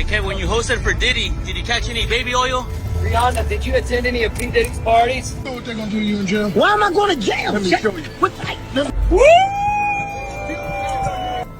Hey, Kevin, when you hosted for Diddy, did you catch any baby oil? Rihanna, did you attend any of P. Diddy's parties? You know what they're gonna do to you in jail? Why am I going to jail? Let me show you. What?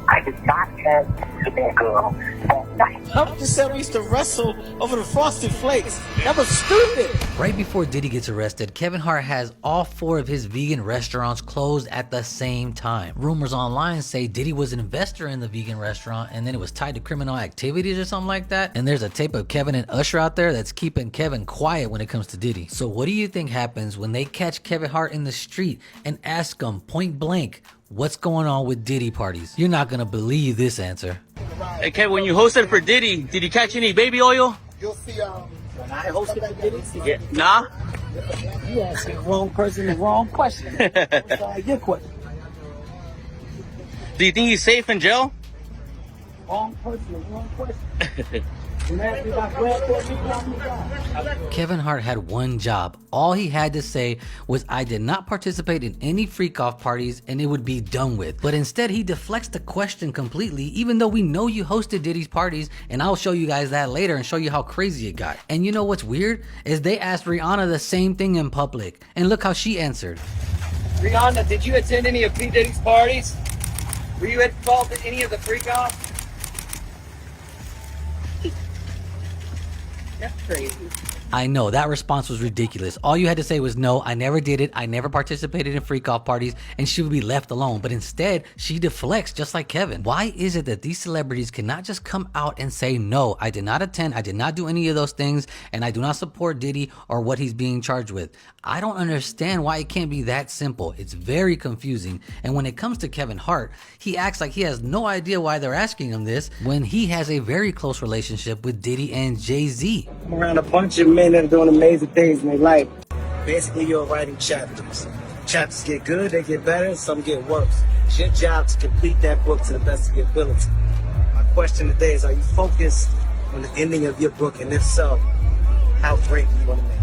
I did not have that girl that night. Hart just said we used to wrestle over the Frosted Flakes. That was stupid. Right before Diddy gets arrested, Kevin Hart has all 4 of his vegan restaurants closed at the same time. Rumors online say Diddy was an investor in the vegan restaurant and then it was tied to criminal activities or something like that. And there's a tape of Kevin and Usher out there that's keeping Kevin quiet when it comes to Diddy. So what do you think happens when they catch Kevin Hart in the street and ask him point blank, what's going on with Diddy parties? You're not gonna believe this answer. Hey, Kevin, when you hosted for Diddy, did you catch any baby oil? You'll see, When I hosted for Diddy, Yeah. Nah? you asking the wrong person the wrong question. What's your question? Do you think he's safe in jail? Wrong person the wrong question. You asked me about bread for me, tell me God. Kevin Hart had one job. All he had to say was, I did not participate in any freak-off parties and it would be done with. But instead he deflects the question completely, even though we know you hosted Diddy's parties, and I'll show you guys that later and show you how crazy it got. And you know what's weird? Is they asked Rihanna the same thing in public, and look how she answered. Rihanna, did you attend any of P. Diddy's parties? Were you involved in any of the freak-offs? That's crazy. I know, that response was ridiculous. All you had to say was, no, I never did it. I never participated in freak-off parties, and she would be left alone. But instead, she deflects just like Kevin. Why is it that these celebrities cannot just come out and say, no, I did not attend, I did not do any of those things, and I do not support Diddy or what he's being charged with? I don't understand why it can't be that simple. It's very confusing. And when it comes to Kevin Hart, he acts like he has no idea why they're asking him this when he has a very close relationship with Diddy and Jay-Z. I'm around a bunch of men that are doing amazing things in their life. Basically, you're writing chapters. Chapters get good, they get better, some get worse. It's your job to complete that book to the best of your ability. My question today is, are you focused on the ending of your book? And if so, how great do you want to make it?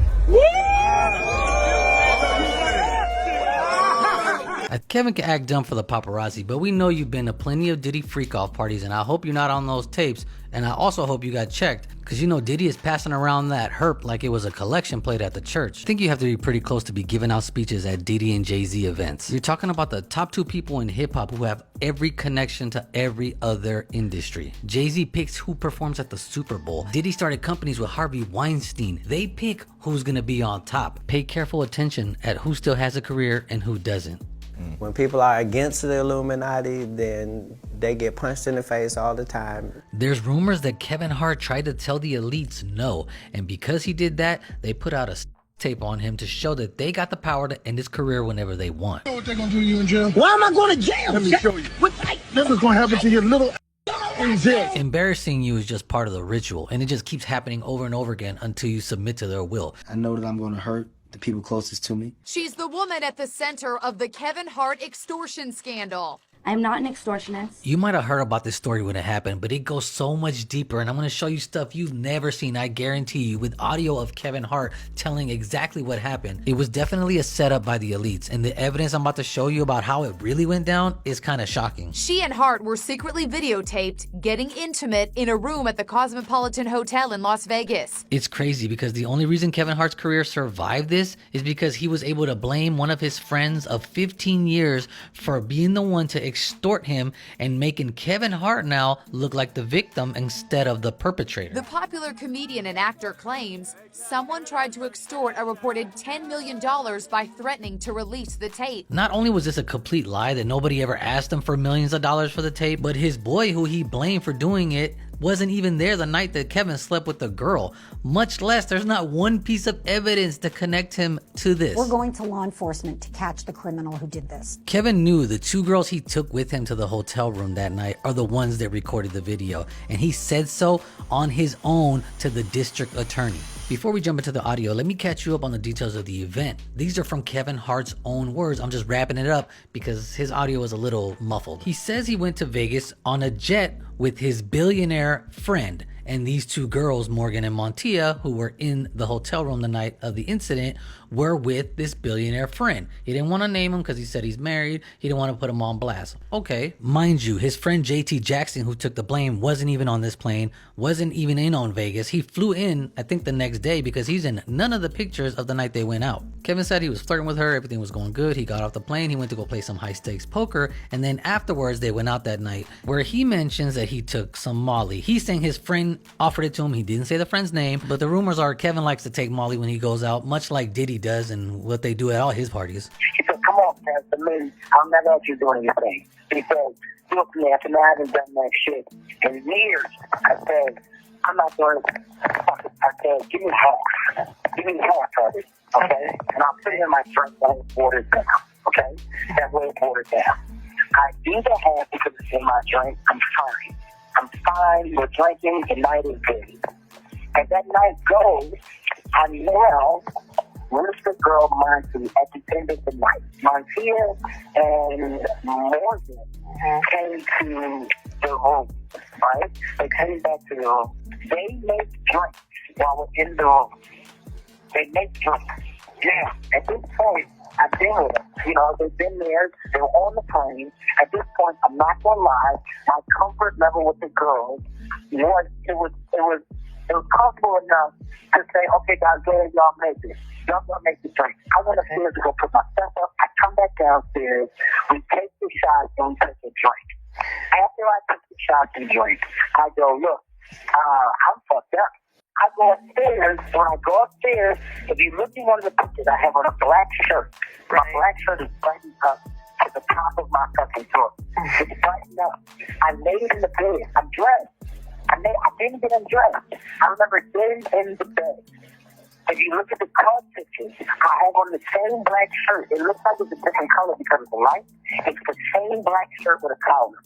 Kevin can act dumb for the paparazzi, but we know you've been to plenty of Diddy freak-off parties, and I hope you're not on those tapes, and I also hope you got checked, because you know Diddy is passing around that herp like it was a collection plate at the church. I think you have to be pretty close to be giving out speeches at Diddy and Jay-Z events. You're talking about the top 2 people in hip-hop who have every connection to every other industry. Jay-Z picks who performs at the Super Bowl. Diddy started companies with Harvey Weinstein. They pick who's gonna be on top. Pay careful attention at who still has a career and who doesn't. When people are against the Illuminati, then they get punched in the face all the time. There's rumors that Kevin Hart tried to tell the elites no, and because he did that, they put out a tape on him to show that they got the power to end his career whenever they want. You know what they're gonna do to you in jail? Why am I going to jail? Let me show you. What? This is gonna happen to your little in jail. Embarrassing you is just part of the ritual, and it just keeps happening over and over again until you submit to their will. I know that I'm gonna hurt the people closest to me. She's the woman at the center of the Kevin Hart extortion scandal. I'm not an extortionist. You might have heard about this story when it happened, but it goes so much deeper, and I'm going to show you stuff you've never seen, I guarantee you, with audio of Kevin Hart telling exactly what happened. It was definitely a setup by the elites, and the evidence I'm about to show you about how it really went down is kind of shocking. She and Hart were secretly videotaped getting intimate in a room at the Cosmopolitan Hotel in Las Vegas. It's crazy because the only reason Kevin Hart's career survived this is because he was able to blame one of his friends of 15 years for being the one to extort him and making Kevin Hart now look like the victim instead of the perpetrator. The popular comedian and actor claims someone tried to extort a reported $10 million by threatening to release the tape. Not only was this a complete lie that nobody ever asked him for millions of dollars for the tape, but his boy who he blamed for doing it wasn't even there the night that Kevin slept with the girl. Much less, there's not one piece of evidence to connect him to this. We're going to law enforcement to catch the criminal who did this. Kevin knew the 2 girls he took with him to the hotel room that night are the ones that recorded the video, and he said so on his own to the district attorney. Before we jump into the audio, let me catch you up on the details of the event. These are from Kevin Hart's own words. I'm just wrapping it up because his audio is a little muffled. He says he went to Vegas on a jet with his billionaire friend, and these 2 girls, Morgan and Montia, who were in the hotel room the night of the incident, were with this billionaire friend. He didn't want to name him because he said he's married. He didn't want to put him on blast. Okay. Mind you, his friend JT Jackson, who took the blame, wasn't even on this plane, wasn't even in on Vegas. He flew in, I think, the next day because he's in none of the pictures of the night they went out. Kevin said he was flirting with her. Everything was going good. He got off the plane. He went to go play some high stakes poker. And then afterwards, they went out that night where he mentions that he took some Molly. He's saying his friend offered it to him. He didn't say the friend's name, but the rumors are Kevin likes to take Molly when he goes out, much like Diddy does and what they do at all his parties. He said, come on, Pastor Lee, I'll never let you do anything. He said, look, man, I haven't done that shit in years. I said, I'm not going to, I said, give me half. Give me half of it, okay? And I'll put it in my drink while it's watered down, okay? That way it's watered down. I do the half because it's in my drink. I'm fine. I'm fine. We're drinking. The night is good. As that night goes, I'm now with the girl Monty at the end of the night. Monty and Morgan came to the room, right? They came back to the room. They make drinks while we're in the room. They make drinks. Yeah, at this point, I've been with them. You know, they've been there. They were on the plane. At this point, I'm not going to lie. My comfort level with the girls was comfortable enough to say, okay, guys, go ahead, y'all make it. Y'all gonna make the drink. I went upstairs to go put my stuff up. I come back downstairs. We take the shots and we take a drink. After I take the shots and drink, I go, look, I'm fucked up. I go upstairs. When I go upstairs, if you look in one of the pictures, I have on a black shirt. My black shirt is buttoned up to the top of my fucking throat. It's buttoned up. I laid in the bed. I'm dressed. I didn't get undressed. I remember getting in the bed. If you look at the color pictures, I have on the same black shirt. It looks like it's a different color because of the light. It's the same black shirt with a collar.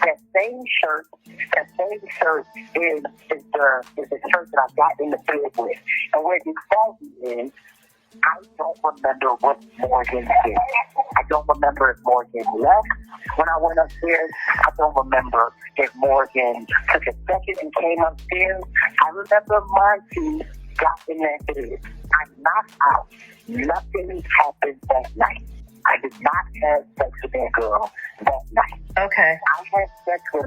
That same shirt is the shirt that I got in the bed with. And where the fault is, I don't remember what Morgan did. I don't remember if Morgan left when I went upstairs. I don't remember if Morgan took a second and came upstairs. I remember Monty got in that bed. I'm knocked out. Nothing happened that night. I did not have sex with that girl that night. Okay. I had sex with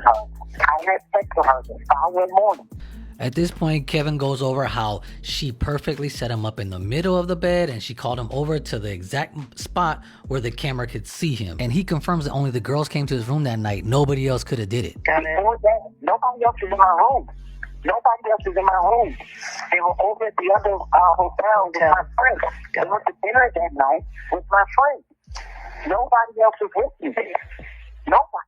her the following morning. At this point, Kevin goes over how she perfectly set him up in the middle of the bed and she called him over to the exact spot where the camera could see him. And he confirms that only the girls came to his room that night. Nobody else could have did it. Before that, nobody else was in my room. Nobody else was in my room. They were over at the other hotel with my friends. They went to dinner that night with my friends. Nobody else was with me there. Nobody.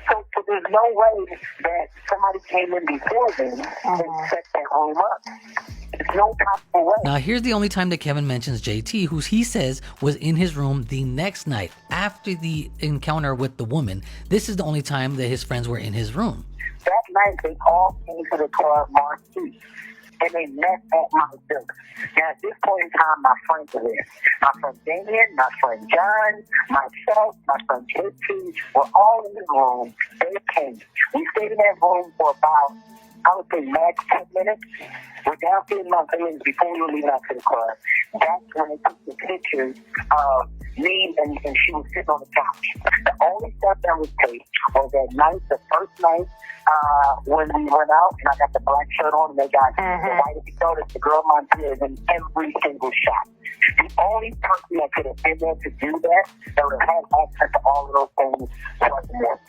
So there's no way that somebody came in before them and set that room up. There's no possible way. Now, here's the only time that Kevin mentions JT, who he says was in his room the next night after the encounter with the woman. This is the only time that his friends were in his room. That night, they all came to the club Marquee, and they met at my building. Now, at this point in time, my friends are there. My friend Damien, my friend John, myself, my friend JT, were all in the room. They came. We stayed in that room for about, I would say, max 10 minutes. We're downstairs in my feelings before we were leaving out to the club. That's when they took the pictures of me and she was sitting on the couch. The only stuff that was taped was that night, the first night, when we went out and I got the black shirt on and they got the white episode, the girl Montez in every single shot. The only person that could have been there to do that would have had access to all of those things was Morgan.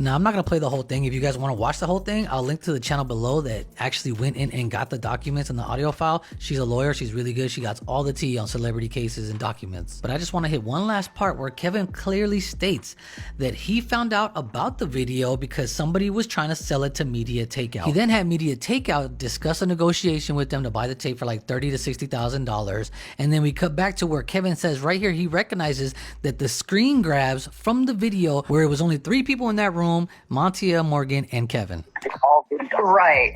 Now, I'm not going to play the whole thing. If you guys want to watch the whole thing, I'll link to the channel below that actually went in and got the documents and the audio file. She's a lawyer. She's really good. She got all the tea on celebrity cases and documents. But I just want to hit one last part where Kevin clearly states that he found out about the video because somebody was trying to sell it to Media Takeout. He then had Media Takeout discuss a negotiation with them to buy the tape for like $30,000 to $60,000. And then we cut back to where Kevin says right here, he recognizes that the screen grabs from the video where it was only 3 people in that room, Montia, Morgan, and Kevin. Right.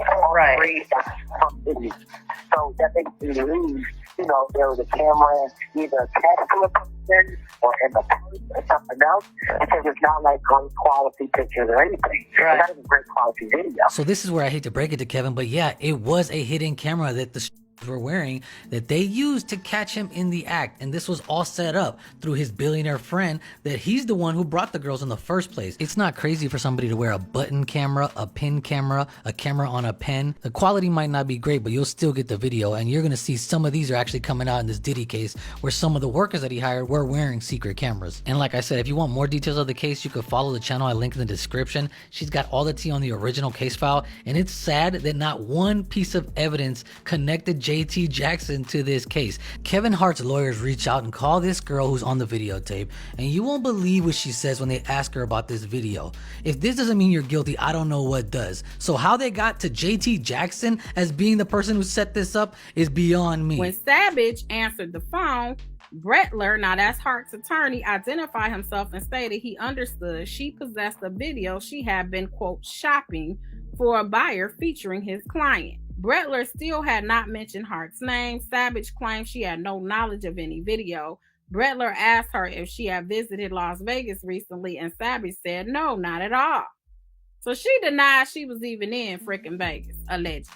So that makes me believe, you know, there was a camera either attached to a person or in the purse or something else, because it's not like great quality pictures or anything. Right. It's not even great quality video. So this is where I hate to break it to Kevin, but yeah, it was a hidden camera that the were wearing that they used to catch him in the act. And this was all set up through his billionaire friend, that he's the one who brought the girls in the first place. It's not crazy for somebody to wear a button camera, a pin camera, a camera on a pen. The quality might not be great, but you'll still get the video, and you're gonna see some of these are actually coming out in this Diddy case, where some of the workers that he hired were wearing secret cameras. And like I said, if you want more details of the case, you could follow the channel I linked in the description. She's got all the tea on the original case file, and it's sad that not one piece of evidence connected JT Jackson to this case. Kevin Hart's lawyers reach out and call this girl who's on the videotape, and you won't believe what she says when they ask her about this video. If this doesn't mean you're guilty, I don't know what does. So how they got to JT Jackson as being the person who set this up is beyond me. When Savage answered the phone, Brettler, now that's Hart's attorney, identified himself and stated he understood she possessed a video she had been, quote, shopping for a buyer featuring his client. Brettler still had not mentioned Hart's name. Savage claimed she had no knowledge of any video. Brettler asked her if she had visited Las Vegas recently, and Savage said no, not at all. So she denied she was even in frickin' Vegas, allegedly.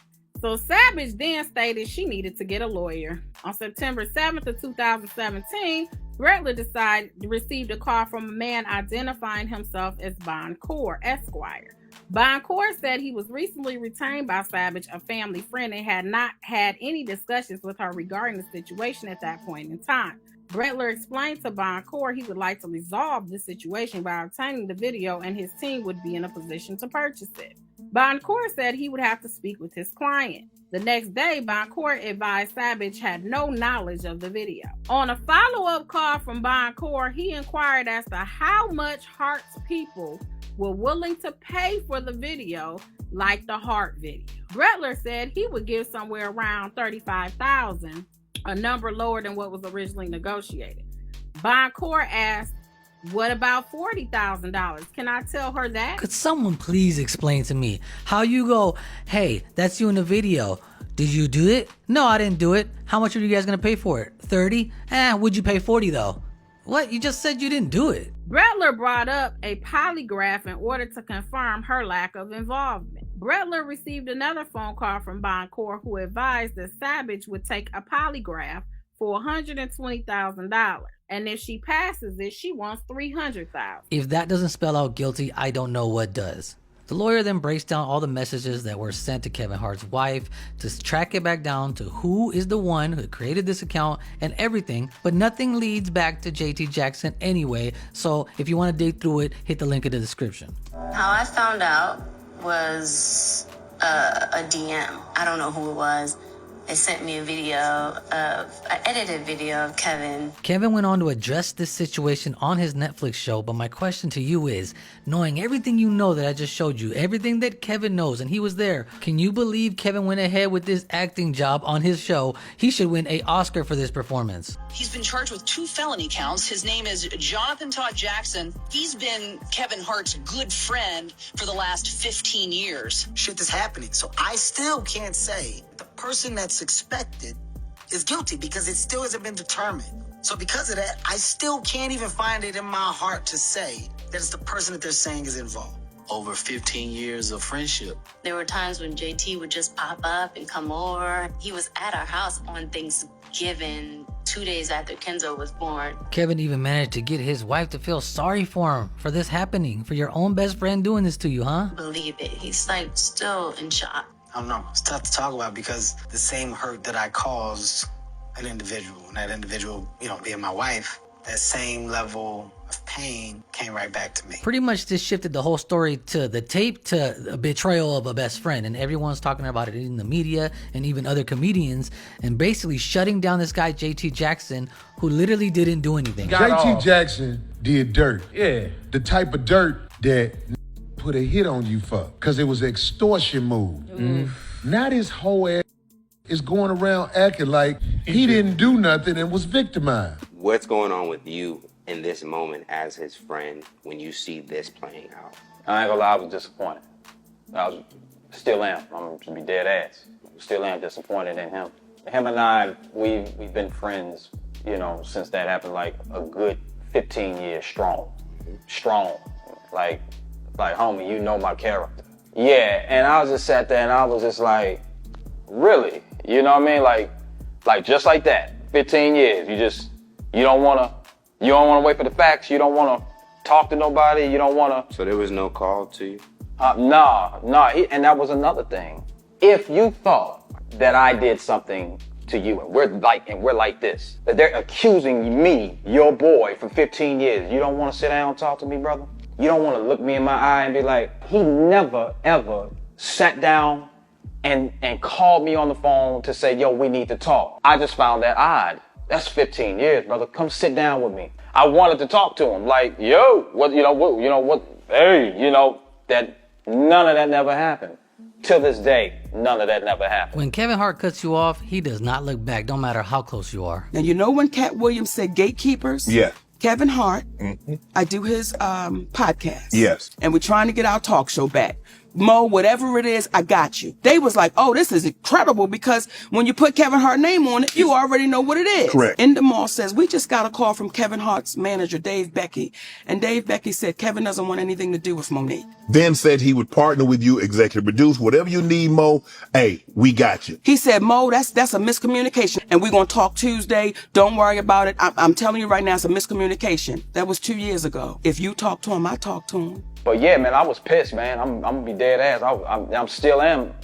So Savage then stated she needed to get a lawyer. On September 7th of 2017, Brettler received a call from a man identifying himself as Boncour, Esquire. Boncour said he was recently retained by Savage, a family friend, and had not had any discussions with her regarding the situation at that point in time. Brettler explained to Boncour he would like to resolve the situation by obtaining the video, and his team would be in a position to purchase it. Boncour said he would have to speak with his client. The next day, Boncour advised Savage had no knowledge of the video. On a follow-up call from Boncour, he inquired as to how much Hart's people were willing to pay for the video, like the Hart video. Brettler said he would give somewhere around $35,000, a number lower than what was originally negotiated. Boncour asked, what about $40,000? Can I tell her that? Could someone please explain to me how you go, hey, that's you in the video. Did you do it? No, I didn't do it. How much are you guys gonna pay for it? 30? Would you pay 40 though? What? You just said you didn't do it. Brettler brought up a polygraph in order to confirm her lack of involvement. Brettler received another phone call from Boncour, who advised that Savage would take a polygraph for $120,000. And if she passes it, she wants $300,000. If that doesn't spell out guilty, I don't know what does. The lawyer then breaks down all the messages that were sent to Kevin Hart's wife to track it back down to who is the one who created this account and everything, but nothing leads back to JT Jackson anyway. So if you want to dig through it, hit the link in the description. How I found out was a DM. I don't know who it was. They sent me a video of, an edited video of Kevin. Kevin went on to address this situation on his Netflix show, but my question to you is, knowing everything you know that I just showed you, everything that Kevin knows, and he was there, can you believe Kevin went ahead with this acting job on his show? He should win an Oscar for this performance. He's been charged with 2 felony counts. His name is Jonathan Todd Jackson. He's been Kevin Hart's good friend for the last 15 years. Shit is happening, so I still can't say the person that's suspected is guilty because it still hasn't been determined. So because of that, I still can't even find it in my heart to say that it's the person that they're saying is involved. Over 15 years of friendship. There were times when JT would just pop up and come over. He was at our house on Thanksgiving, 2 days after Kenzo was born. Kevin even managed to get his wife to feel sorry for him for this happening, for your own best friend doing this to you, huh? Believe it. He's like still in shock. I don't know. It's tough to talk about because the same hurt that I caused an individual, and that individual, being my wife, that same level of pain came right back to me. Pretty much this shifted the whole story to the tape to a betrayal of a best friend, and everyone's talking about it in the media and even other comedians, and basically shutting down this guy JT Jackson, who literally didn't do anything. JT Jackson did dirt. Yeah. The type of dirt that put a hit on you for, because it was an extortion move. Now this whole ass is going around acting like he didn't do nothing and was victimized. What's going on with you in this moment as his friend when you see this playing out? I ain't gonna lie, I was disappointed. Still am. I'm gonna be dead ass. Still am disappointed in him. Him and I, we've been friends, since that happened, like a good 15 years strong. Strong. Like homie, you know my character. Yeah, and I was just sat there and I was just like, really? You know what I mean? Like, Like just like that, 15 years. You don't wanna wait for the facts. You don't wanna talk to nobody. You don't wanna. So there was no call to you? Nah. And that was another thing. If you thought that I did something to you, and we're like this, that they're accusing me, your boy, for 15 years, you don't want to sit down and talk to me, brother? You don't want to look me in my eye and be like, he never, ever sat down and called me on the phone to say, yo, we need to talk. I just found that odd. That's 15 years, brother. Come sit down with me. I wanted to talk to him, like, yo, that none of that never happened. To this day, none of that never happened. When Kevin Hart cuts you off, he does not look back, no matter how close you are. Now, you know when Cat Williams said gatekeepers? Yeah. Kevin Hart, I do his podcast. Yes. And we're trying to get our talk show back. Mo, whatever it is, I got you. They was like, oh, this is incredible because when you put Kevin Hart's name on it, you already know what it is. Correct. Endemol says, we just got a call from Kevin Hart's manager, Dave Becky. And Dave Becky said, Kevin doesn't want anything to do with Monique. Then said he would partner with you, executive produce, whatever you need, Mo. Hey, we got you. He said, Mo, that's a miscommunication. And we're going to talk Tuesday. Don't worry about it. I'm telling you right now, it's a miscommunication. That was 2 years ago. If you talk to him, I talk to him. But yeah, man, I was pissed, man. I'm gonna be dead ass. I'm still am.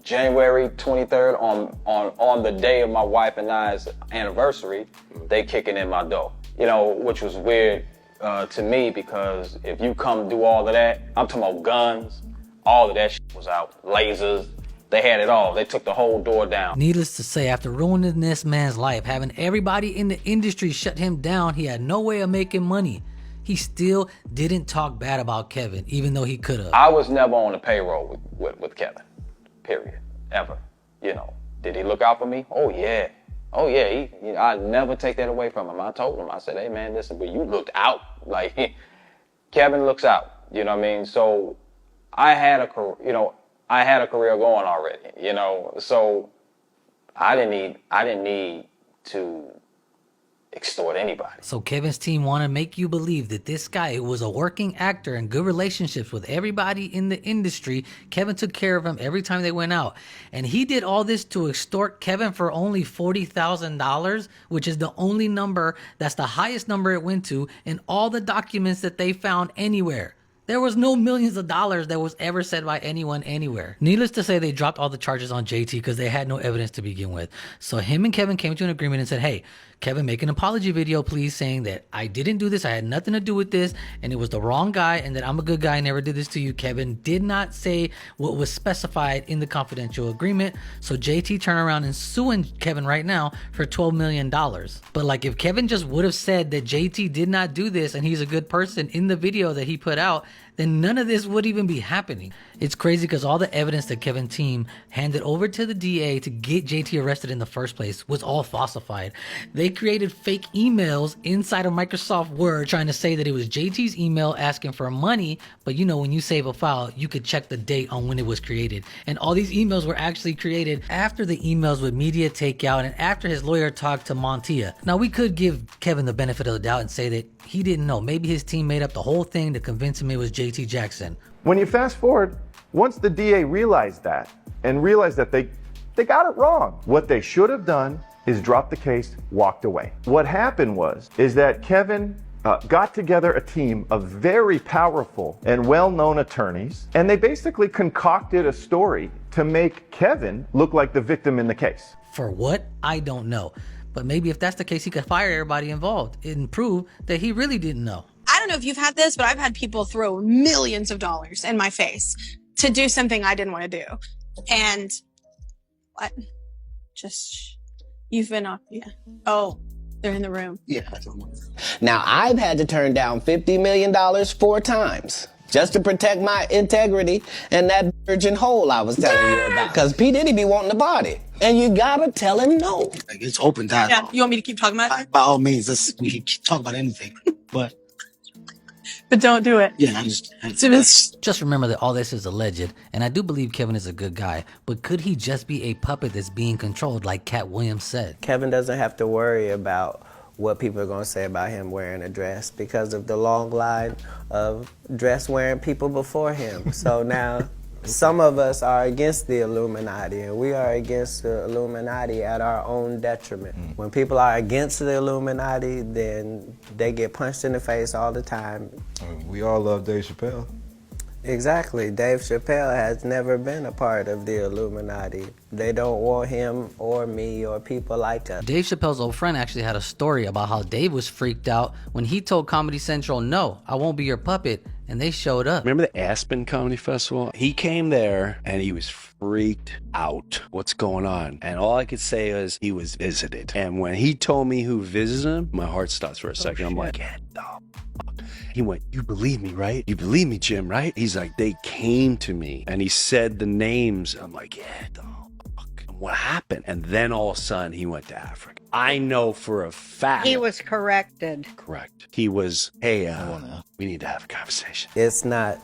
January 23rd on the day of my wife and I's anniversary, they kicking in my door. You know, which was weird to me because if you come do all of that, I'm talking about guns, all of that shit was out, lasers. They had it all. They took the whole door down. Needless to say, after ruining this man's life, having everybody in the industry shut him down, he had no way of making money. He still didn't talk bad about Kevin, even though he could have. I was never on the payroll with Kevin, period, ever. You know, did he look out for me? Oh yeah. I never take that away from him. I told him, I said, hey man, listen, but you looked out. Like, Kevin looks out, you know what I mean? So I had a career going already, you know, so I didn't need to extort anybody. So Kevin's team want to make you believe that this guy, who was a working actor and good relationships with everybody in the industry, Kevin took care of him every time they went out. And he did all this to extort Kevin for only $40,000, which is the only number, that's the highest number it went to in all the documents that they found anywhere. There was no millions of dollars that was ever said by anyone anywhere. Needless to say, they dropped all the charges on JT because they had no evidence to begin with. So him and Kevin came to an agreement and said, hey, Kevin, make an apology video, please, saying that I didn't do this, I had nothing to do with this, and it was the wrong guy, and that I'm a good guy, I never did this to you. Kevin did not say what was specified in the confidential agreement, so JT turned around and suing Kevin right now for $12 million. But like, if Kevin just would have said that JT did not do this and he's a good person in the video that he put out, then none of this would even be happening. It's crazy because all the evidence that Kevin's team handed over to the DA to get JT arrested in the first place was all falsified. They created fake emails inside of Microsoft Word trying to say that it was JT's email asking for money, but you know, when you save a file, you could check the date on when it was created. And all these emails were actually created after the emails with media takeout and after his lawyer talked to Montia. Now, we could give Kevin the benefit of the doubt and say that he didn't know. Maybe his team made up the whole thing to convince him it was JT Jackson. When you fast forward, once the DA realized that and realized that they got it wrong, what they should have done is dropped the case, walked away. What happened is that Kevin got together a team of very powerful and well-known attorneys, and they basically concocted a story to make Kevin look like the victim in the case. For what? I don't know. But maybe if that's the case, he could fire everybody involved and prove that he really didn't know. I don't know if you've had this, but I've had people throw millions of dollars in my face to do something I didn't want to do. And what? Just, you've been off, yeah. Oh, they're in the room. Yeah. Now, I've had to turn down $50 million 4 times just to protect my integrity and that virgin hole I was telling you about. Because P. Diddy be wanting the body. And you gotta tell him no. Like, it's open dialogue. Yeah, you want me to keep talking about it? By all means, we can talk about anything. But don't do it. Yeah, Just remember that all this is alleged, and I do believe Kevin is a good guy, but could he just be a puppet that's being controlled like Cat Williams said? Kevin doesn't have to worry about what people are going to say about him wearing a dress because of the long line of dress-wearing people before him. So now Some of us are against the Illuminati, and we are against the Illuminati at our own detriment. When people are against the Illuminati, then they get punched in the face all the time. We all love Dave Chappelle. Exactly. Dave Chappelle has never been a part of the Illuminati. They don't want him or me or people like us. Dave Chappelle's old friend actually had a story about how Dave was freaked out when he told Comedy Central, "No, I won't be your puppet," and they showed up. Remember the Aspen Comedy Festival? He came there and he was freaked out. What's going on? And all I could say is he was visited. And when he told me who visited him, my heart stops for a second. I'm like, "Get the fuck." He went, "You believe me, right? You believe me, Jim, right?" He's like, "They came to me." And he said the names. I'm like, "Yeah, the fuck." And what happened? And then all of a sudden he went to Africa. I know for a fact. He was corrected. Correct. He was, "Hey, we need to have a conversation." It's not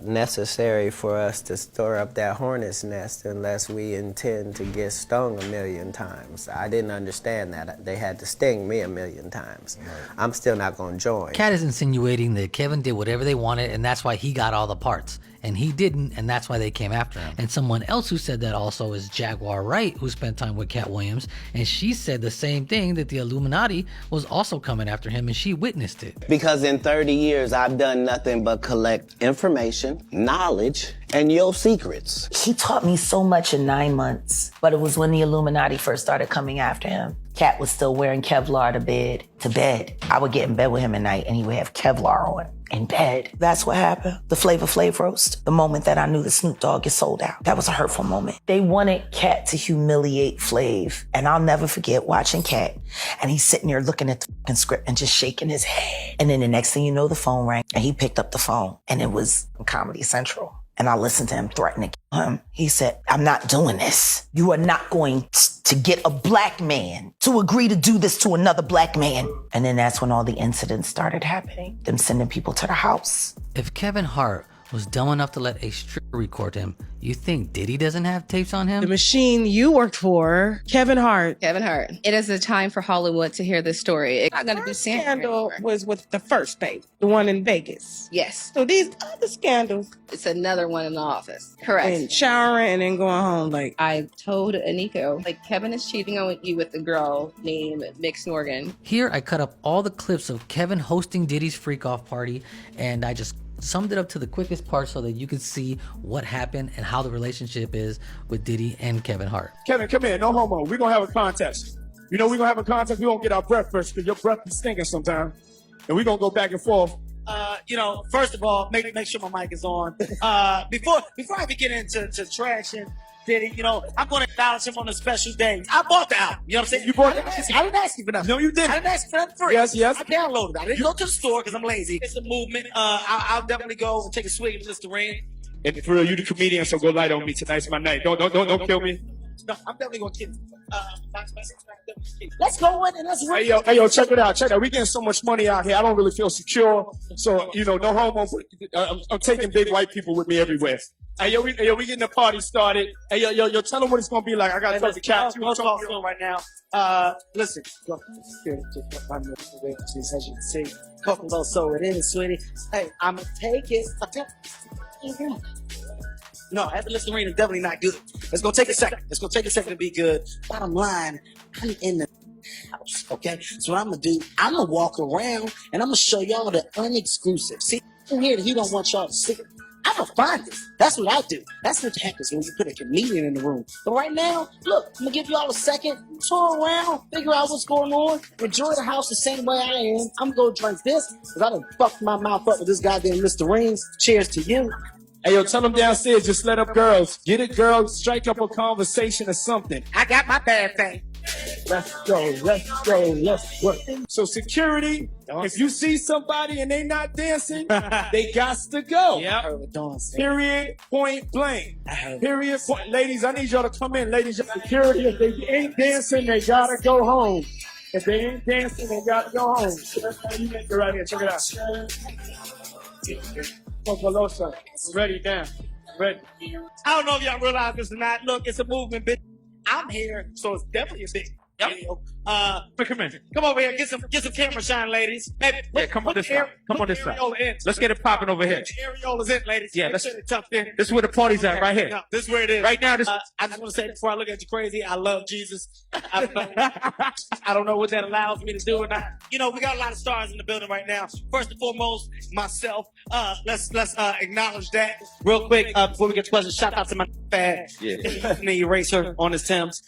necessary for us to stir up that hornet's nest unless we intend to get stung 1,000,000 times. I didn't understand that. They had to sting me 1,000,000 times. I'm still not going to join. Cat is insinuating that Kevin did whatever they wanted and that's why he got all the parts. And he didn't, and that's why they came after him. And someone else who said that also is Jaguar Wright, who spent time with Cat Williams, and she said the same thing, that the Illuminati was also coming after him, and she witnessed it. Because in 30 years, I've done nothing but collect information, knowledge, and your secrets. He taught me so much in 9 months, but it was when the Illuminati first started coming after him. Cat was still wearing Kevlar to bed. I would get in bed with him at night and he would have Kevlar on in bed. That's what happened. The Flavor Flav roast, the moment that I knew the Snoop Dogg is sold out. That was a hurtful moment. They wanted Cat to humiliate Flav. And I'll never forget watching Cat. And he's sitting there looking at the fucking script and just shaking his head. And then the next thing you know, the phone rang and he picked up the phone and it was Comedy Central. And I listened to him threaten to kill him. He said, "I'm not doing this. You are not going to get a black man to agree to do this to another black man." And then that's when all the incidents started happening. Them sending people to the house. If Kevin Hart was dumb enough to let a stripper record him, you think Diddy doesn't have tapes on him? The machine you worked for, Kevin Hart. Kevin Hart. It is a time for Hollywood to hear this story. It's not going to be scandal was with the first baby, the one in Vegas. Yes. So these other scandals. It's another one in the office. Correct. And showering and then going home. Like, I told Aniko, Kevin is cheating on you with a girl named Mick Snorgan. Here I cut up all the clips of Kevin hosting Diddy's freak off party, and I just summed it up to the quickest part so that you could see what happened and how the relationship is with Diddy and Kevin Hart. Kevin, come here. No homo. We're going to have a contest. You know we're going to have a contest. We're going to get our breath first because your breath is stinking sometimes. And we're going to go back and forth. First of all, make sure my mic is on. Before I get into trashing Diddy, I'm going to acknowledge him on a special day. I bought the album. You know what I'm saying? You bought it? I didn't ask you for nothing. No, you didn't. I didn't ask you for nothing free. Yes. I downloaded it. I didn't go to the store because I'm lazy. It's a movement. I'll definitely go and take a swig of Mr. Rain. And for real, you the comedian, so go light on me. Tonight's my night. Don't kill me. No, I'm definitely going to kill you. Let's go in and let's Hey, yo, check it out. We getting so much money out here. I don't really feel secure. So, no homo. I'm taking big white people with me everywhere. Hey, yo, we getting the party started. Hey, yo, tell them what it's going to be like. I got to talk to Cat. Let's talk to him right now. Listen. As you can see, Coco, so it is, sweetie. Hey, I'm going to take it. No, having Mr. Rain is definitely not good. It's going to take a second. To be good. Bottom line, I'm in the house, okay? So what I'm going to do, I'm going to walk around and I'm going to show y'all the unexclusive. See, in here, he don't want y'all to see it. I'm going to find it. That's what I do. That's what happens when you put a comedian in the room. But right now, look, I'm going to give y'all a second, tour around, figure out what's going on, enjoy the house the same way I am. I'm going to drink this because I done fucked my mouth up with this goddamn Mr. Rings. Cheers to you. Hey, yo, tell them downstairs, just let up girls. Get it, girls. Strike up a conversation or something. I got my bad thing. Let's go, let's work. So security, if you see somebody and they not dancing, they got to go. Period, point blank. Period, point. Ladies, I need y'all to come in. Ladies, security, if they ain't dancing, they gotta go home. If they ain't dancing, they gotta go home. So that's how you make it right here. Check it out. Velosa, ready now. Ready. I don't know if y'all realize this or not. Look, it's a movement, bitch. I'm here, so it's definitely a big Video. Come in. Come over here. Get some camera shine, ladies. Hey, Come on this side. Come on this side. Let's get it popping over here. Areola's in, ladies. Yeah, let's let's- get it tucked in. This is where the party's at, right here. No, this is where it is. Right now, this. I just want to say before I look at you crazy, I love Jesus. I don't know what that allows me to do or not. You know, we got a lot of stars in the building right now. First and foremost, myself. Let's acknowledge that real quick before we get to questions. Shout out to my fad. Me eraser on his Timbs.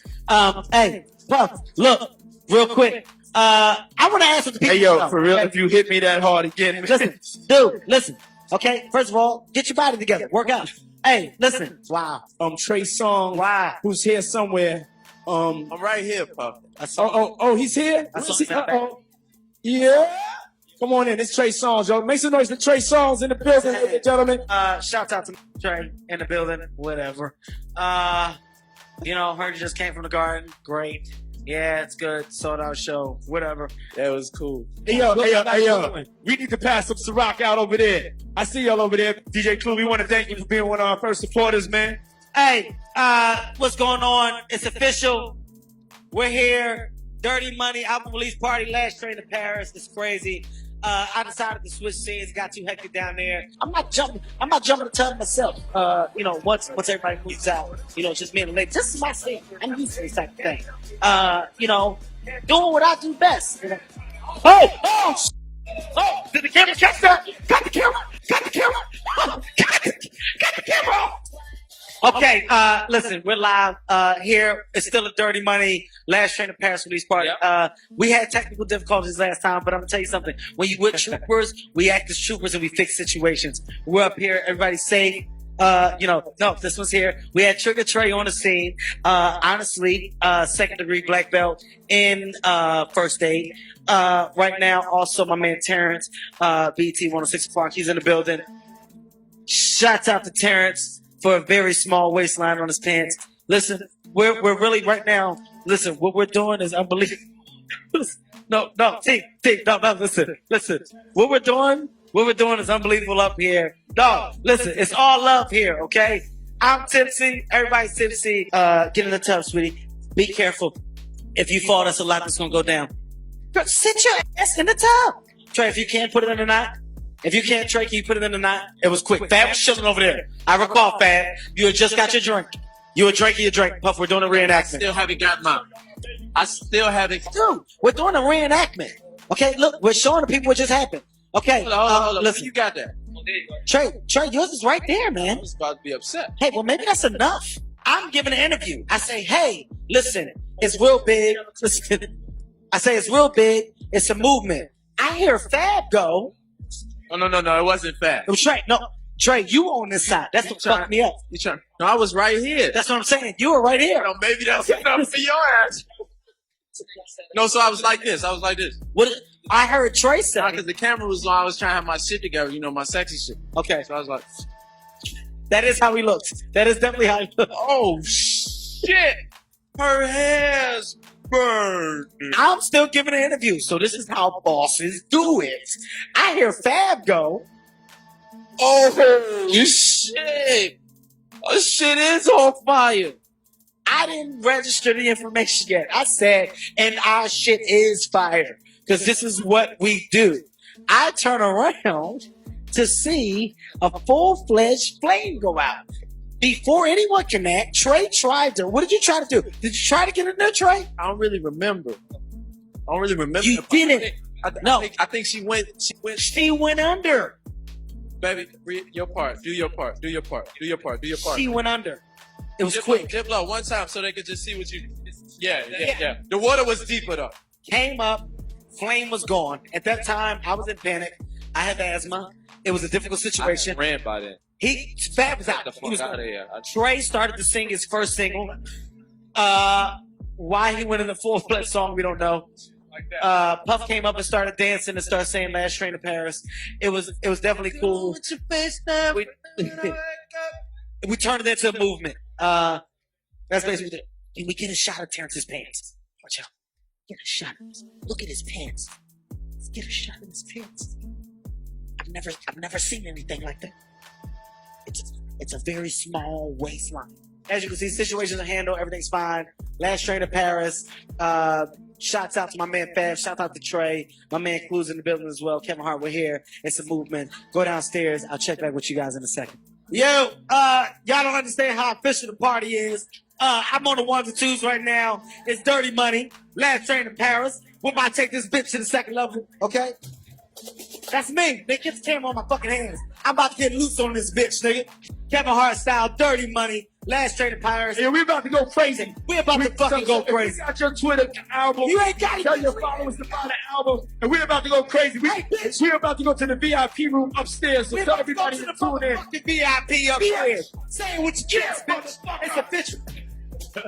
Hey, Puff, look, real quick. I want to ask what the people. Hey, yo, know, for real, okay? if you hit me that hard again, Listen, dude, listen. Okay, first of all, get your body together. Work out. Hey, listen. Wow. Trey Songz. Wow. Who's here somewhere. I'm right here, Puff. Oh, he's here? I saw Where's he? him in the Uh-oh. Yeah. Come on in. It's Trey Songz, yo. Make some noise for Trey Songz in the building, ladies and gentlemen. Shout out to Trey in the building. Whatever. You know, heard you just came from the garden. Great. Yeah, it's good. Sold out show. Whatever. That was cool. Hey, yo. We need to pass some Ciroc out over there. I see y'all over there. DJ Clue, we want to thank you for being one of our first supporters, man. Hey, what's going on? It's official. We're here. Dirty Money album release party. Last train to Paris. It's crazy. I decided to switch scenes. Got too hectic down there. I'm not jumping the tub myself. You know, once everybody moves out, you know, just me and the lady. This is my scene. I'm used to this type of thing. You know, doing what I do best. You know? Oh, did the camera catch that? Got the camera. Got the camera off. Okay, listen, we're live here. It's still a Dirty Money Last Train to Paris release party. We had technical difficulties last time, but I'm gonna tell you something. When you with troopers, we act as troopers and we fix situations. We're up here, everybody's safe. You know, no, this one's here. We had Trigger Trey on the scene. Honestly, second degree black belt in first aid. Right now, also my man Terrence, BT 106 Park, he's in the building. Shouts out to Terrence for a very small waistline on his pants. Listen, we're really right now. Listen, what we're doing is unbelievable. No, T, no, listen. What we're doing is unbelievable up here. Dog, listen, it's all love here, okay? I'm tipsy, everybody's tipsy. Get in the tub, sweetie. Be careful. If you fall, that's a lot that's gonna go down. Girl, sit your ass in the tub. Trey, if you can't put it in the knot. If you can't, Trey, can you put it in the knot? It was quick. Fab was chilling over there. I recall, Fab. You had just got your drink. You were drinking your drink. Puff, we're doing a reenactment. Still haven't got mine. I still haven't. Dude, we're doing a reenactment. Okay, look, we're showing the people what just happened. Okay, Hold on. listen. You got that. Trey, yours is right there, man. I was about to be upset. Hey, well, maybe that's enough. I'm giving an interview. I say, hey, listen, it's real big. Listen, I say it's real big. It's a movement. I hear Fab go. No, it wasn't fast. It was Trey. No, Trey, you on this side. That's what fucked me up. No, I was right here. That's what I'm saying. You were right here. No, maybe that's enough for your ass. No, so I was like this. What? I heard Trey say. Because the camera was on. I was trying to have my shit together. You know, my sexy shit. Okay. So I was like. That is how he looks. That is definitely how he looks. Oh, shit. Her hair's burned. I'm still giving an interview. So this is how bosses do it. I hear Fab go. Oh, shit. Oh, shit is on fire. I didn't register the information yet. I said, and our shit is fire. Because this is what we do. I turn around to see a full-fledged flame go out. Before anyone can act, Trey tried to. What did you try to do? Did you try to get in there, Trey? I don't really remember. You didn't. No. I think she went. She went under. Baby, your part. Do your part. She went under. It was dip quick. Low, dip low one time so they could just see what you. Yeah. The water was deeper though. Came up, flame was gone. At that time, I was in panic. I had asthma. It was a difficult situation. I ran by then. Fab was out. He was out of here. Trey started to sing his first single. Why he went in the full-fledged song, we don't know. Puff came up and started dancing and started saying "Last Train to Paris." It was definitely cool. We turned it into a movement. That's basically it. Can we get a shot of Terrence's pants? Watch out. Get a shot. Look at his pants. Let's get a shot of his pants. I've never seen anything like that. It's a very small waistline. As you can see, situations are handled, everything's fine. Last train to Paris. Shouts out to my man Fab. Shout out to Trey. My man Clues in the building as well. Kevin Hart, we're here. It's a movement. Go downstairs. I'll check back with you guys in a second. Yo, y'all don't understand how official the party is. I'm on the ones and twos right now. It's Dirty Money. Last train to Paris. We're about to take this bitch to the second level. Okay? That's me. They get the camera on my fucking hands. I'm about to get loose on this bitch, nigga. Kevin Hart style, Dirty Money, Last Train to Paris. Yeah, we about to go crazy. We about to fucking go crazy. You got your Twitter album. You ain't got it. Tell your followers to buy the album. And we're about to go crazy. We're about to go to the VIP room upstairs. So We're tell about to go everybody to to the tune in. fucking VIP upstairs. Say it with your chest, bitch. It's official.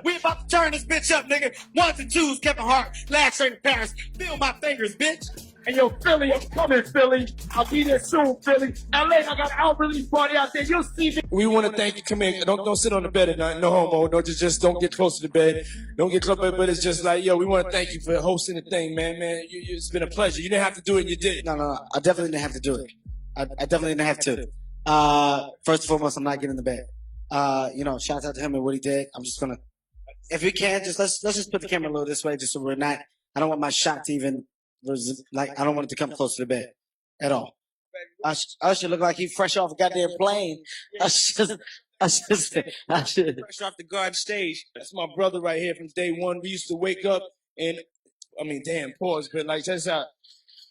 We about to turn this bitch up, nigga. Ones and twos, Kevin Hart, Last Train to Paris. Feel my fingers, bitch. And yo, Philly, I'm coming, Philly. I'll be there soon, Philly. LA, I got an album release party out there. You'll see me. We want to thank you. Come in. Don't sit on the bed at night. No homo. No, just don't get close to the bed. Don't get close. But it's just like, yo, we want to thank you for hosting the thing, man. It's been a pleasure. You didn't have to do it, and you did it. No. I definitely didn't have to do it. I definitely didn't have to. First and foremost, I'm not getting in the bed. Shout out to him and what he did. I'm just gonna, if we can, let's just put the camera a little this way, just so we're not. I don't want my shot to even. I don't want it to come close to the bed at all. I should look like he fresh off a goddamn plane. I should. Fresh off the garden stage. That's my brother right here from day one. We used to wake up and, pause, but like that's how.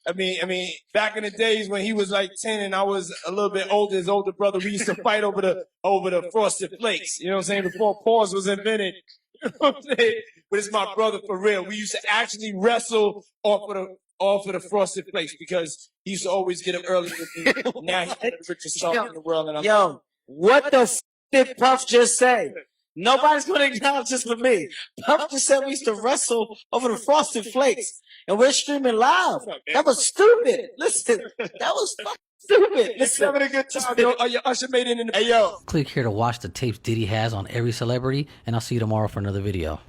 Back in the days when he was like 10 and I was a little bit older, his older brother, we used to fight over the frosted flakes. You know what I'm saying? Before pause was invented. You know what I'm saying? But it's my brother for real. We used to actually wrestle off of the frosted flakes because he used to always get them early with me. Now he's the richest song in the world. And What the f did Puff just say? Nobody's going to acknowledge this but me. Puff just said we used to wrestle over the frosted flakes. And we're streaming live. That was stupid. Listen, that was fucking stupid. Listen, having a good time, yo. Your usher made it in the. Hey, yo. Click here to watch the tapes Diddy has on every celebrity, and I'll see you tomorrow for another video.